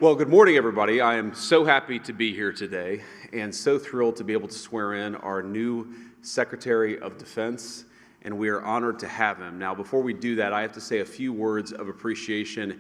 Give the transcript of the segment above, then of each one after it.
Well, good morning, everybody. I am so happy to be here today and so thrilled to be able to swear in our new Secretary of Defense, and we are honored to have him. Now, before we do that, I have to say a few words of appreciation.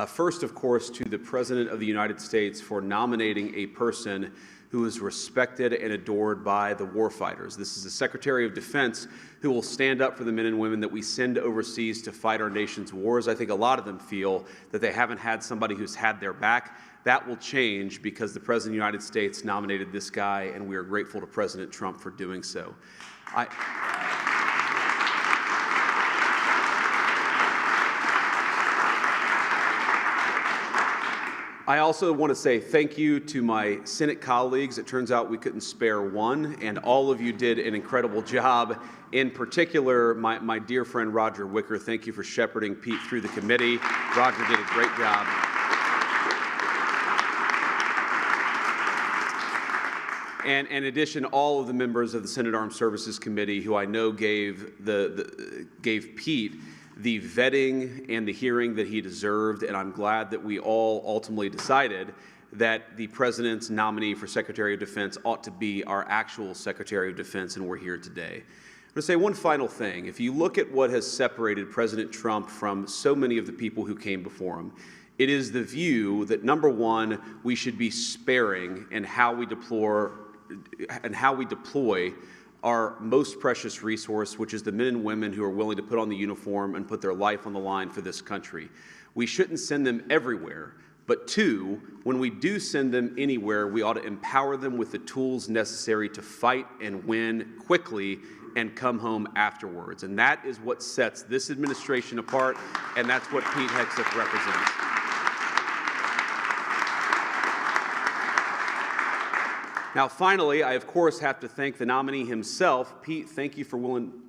First, of course, to the President of the United States for nominating a person who is respected and adored by the warfighters. This is the Secretary of Defense who will stand up for the men and women that we send overseas to fight our nation's wars. I think a lot of them feel that they haven't had somebody who's had their back. That will change because the President of the United States nominated this guy, and we are grateful to President Trump for doing so. I also want to say thank you to my Senate colleagues. It turns out we couldn't spare one, and all of you did an incredible job. In particular, my dear friend Roger Wicker, thank you for shepherding Pete through the committee. Roger did a great job. And in addition, all of the members of the Senate Armed Services Committee, who I know gave Pete the vetting and the hearing that he deserved, and I'm glad that we all ultimately decided that the President's nominee for Secretary of Defense ought to be our actual Secretary of Defense, and we're here today. I'm going to say one final thing. If you look at what has separated President Trump from so many of the people who came before him, it is the view that, number one, we should be sparing in how we deploy our most precious resource, which is the men and women who are willing to put on the uniform and put their life on the line for this country. We shouldn't send them everywhere, but two, when we do send them anywhere, we ought to empower them with the tools necessary to fight and win quickly and come home afterwards. And that is what sets this administration apart, and that's what Pete Hegseth represents. Now, finally, I, of course, have to thank the nominee himself. Pete, thank you for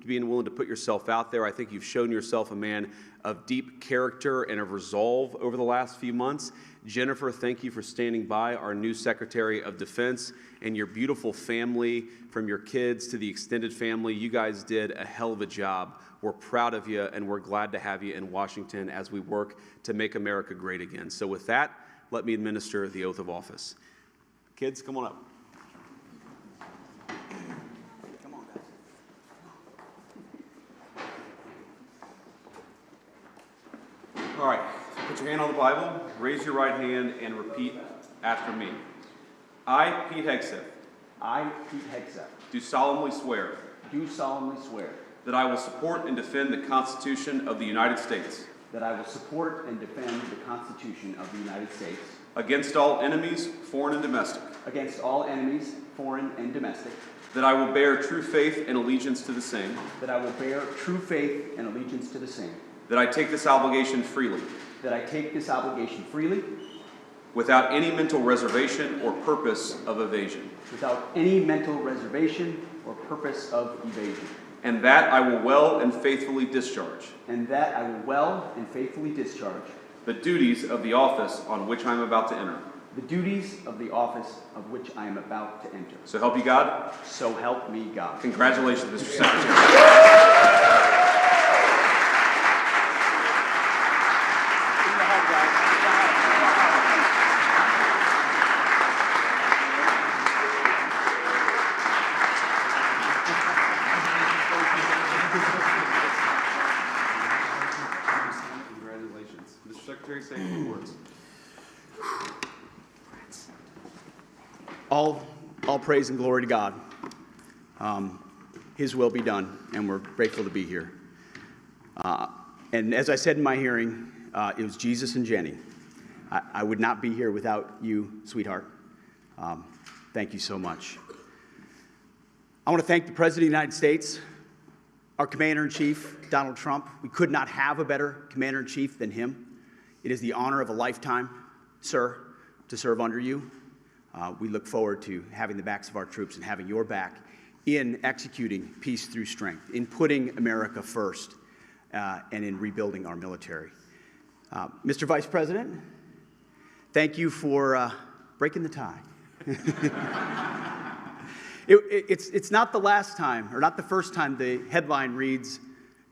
being willing to put yourself out there. I think you've shown yourself a man of deep character and of resolve over the last few months. Jennifer, thank you for standing by, our new Secretary of Defense, and your beautiful family, from your kids to the extended family. You guys did a hell of a job. We're proud of you, and we're glad to have you in Washington as we work to make America great again. So with that, let me administer the oath of office. Kids, come on up. All right, put your hand on the Bible, raise your right hand, and repeat after me. I, Pete Hegseth. I, Pete Hegseth. Do solemnly swear. Do solemnly swear. That I will support and defend the Constitution of the United States. That I will support and defend the Constitution of the United States. Against all enemies, foreign and domestic. Against all enemies, foreign and domestic. That I will bear true faith and allegiance to the same. That I will bear true faith and allegiance to the same. That I take this obligation freely. That I take this obligation freely. Without any mental reservation or purpose of evasion. Without any mental reservation or purpose of evasion. And that I will well and faithfully discharge. And that I will well and faithfully discharge. The duties of the office on which I am about to enter. The duties of the office of which I am about to enter. So help you God? So help me God. Congratulations, Mr. Secretary. Congratulations. Mr. Secretary, say a few words. All praise and glory to God. His will be done, and we're grateful to be here. And as I said in my hearing, it was Jesus and Jenny. I would not be here without you, sweetheart. Thank you so much. I want to thank the President of the United States, our Commander-in-Chief, Donald Trump. We could not have a better Commander-in-Chief than him. It is the honor of a lifetime, sir, to serve under you. We look forward to having the backs of our troops and having your back in executing peace through strength, in putting America first, and in rebuilding our military. Mr. Vice President, thank you for breaking the tie. It's not the last time, or not the first time the headline reads,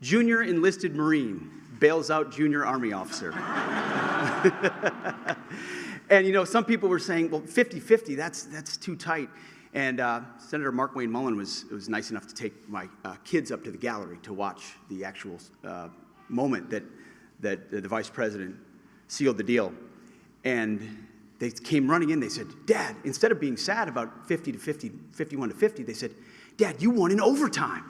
Junior Enlisted Marine bails out Junior Army Officer. And, you know, some people were saying, well, 50-50, that's too tight. And Senator Mark Wayne Mullen was nice enough to take my kids up to the gallery to watch the actual moment that the vice president sealed the deal. And they came running in. They said, Dad, instead of being sad about 50-50, 51-50, they said, Dad, you won in overtime.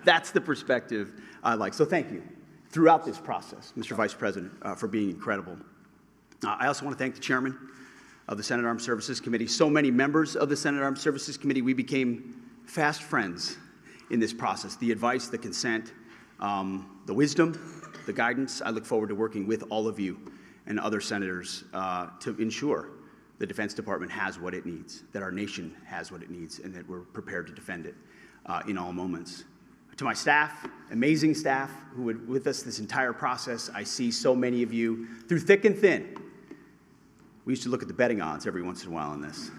That's the perspective I like. So thank you throughout this process, Mr. Vice President, for being incredible. I also want to thank the chairman of the Senate Armed Services Committee. So many members of the Senate Armed Services Committee, we became fast friends in this process. The advice, the consent, the wisdom, the guidance. I look forward to working with all of you and other senators to ensure the Defense Department has what it needs, that our nation has what it needs, and that we're prepared to defend it in all moments. To my staff, amazing staff who were with us this entire process, I see so many of you through thick and thin. We used to look at the betting odds every once in a while on this.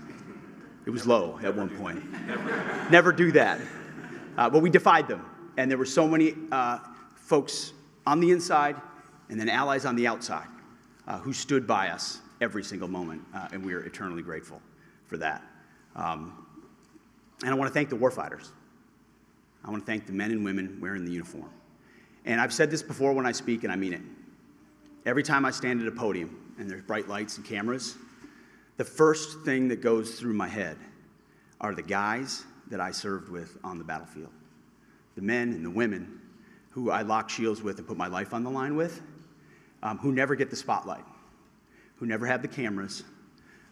It was low at one point. Never do that. But we defied them. And there were so many folks on the inside and then allies on the outside who stood by us every single moment. And we are eternally grateful for that. And I want to thank the warfighters. I want to thank the men and women wearing the uniform. And I've said this before when I speak, and I mean it. Every time I stand at a podium and there's bright lights and cameras, the first thing that goes through my head are the guys that I served with on the battlefield. The men and the women who I lock shields with and put my life on the line with, who never get the spotlight, who never have the cameras,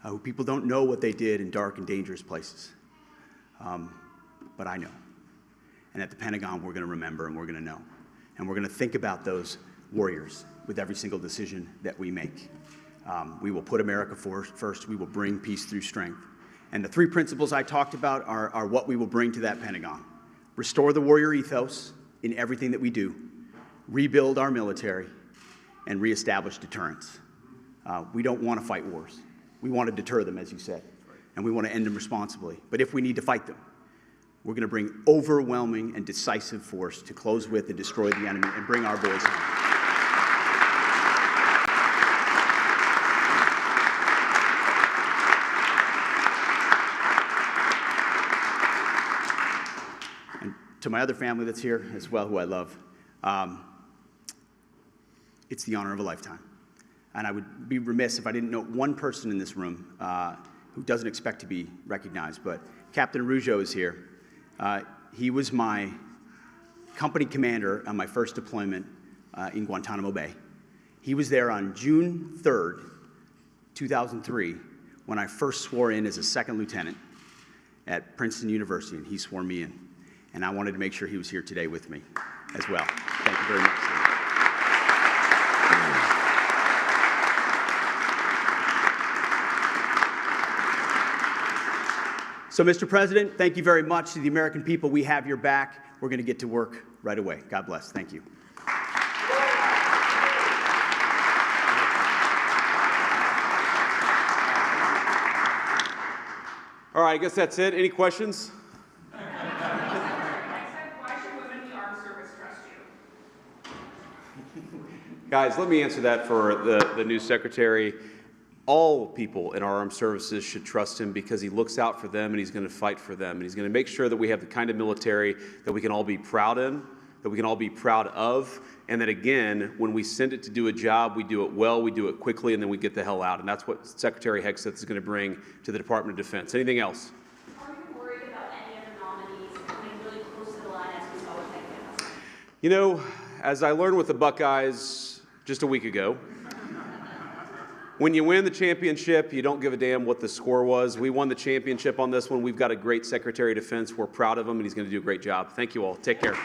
who people don't know what they did in dark and dangerous places. But I know. And at the Pentagon, we're going to remember and we're going to know. And we're going to think about those warriors with every single decision that we make. We will put America first. We will bring peace through strength. And the three principles I talked about are what we will bring to that Pentagon. Restore the warrior ethos in everything that we do. Rebuild our military. And reestablish deterrence. We don't want to fight wars. We want to deter them, as you said. And we want to end them responsibly. But if we need to fight them, we're going to bring overwhelming and decisive force to close with and destroy the enemy and bring our boys home. And to my other family that's here as well, who I love, it's the honor of a lifetime. And I would be remiss if I didn't note one person in this room who doesn't expect to be recognized, but Captain Rougeau is here. He was my company commander on my first deployment in Guantanamo Bay. He was there on June 3rd, 2003, when I first swore in as a second lieutenant at Princeton University, and he swore me in. And I wanted to make sure he was here today with me as well. Thank you very much, sir. So, Mr. President, thank you very much. To the American people, we have your back. We're going to get to work right away. God bless. Thank you. All right, I guess that's it. Any questions? Why should women in the armed service trust you? Guys, let me answer that for the new secretary. All people in our armed services should trust him because he looks out for them and he's going to fight for them. And he's going to make sure that we have the kind of military that we can all be proud in, that we can all be proud of, and that, again, when we send it to do a job, we do it well, we do it quickly, and then we get the hell out. And that's what Secretary Hegseth is going to bring to the Department of Defense. Anything else? Are you worried about any other nominees coming really close to the line as we saw with Hegseth? You know, as I learned with the Buckeyes just a week ago, when you win the championship, you don't give a damn what the score was. We won the championship on this one. We've got a great Secretary of Defense. We're proud of him, and he's going to do a great job. Thank you all. Take care.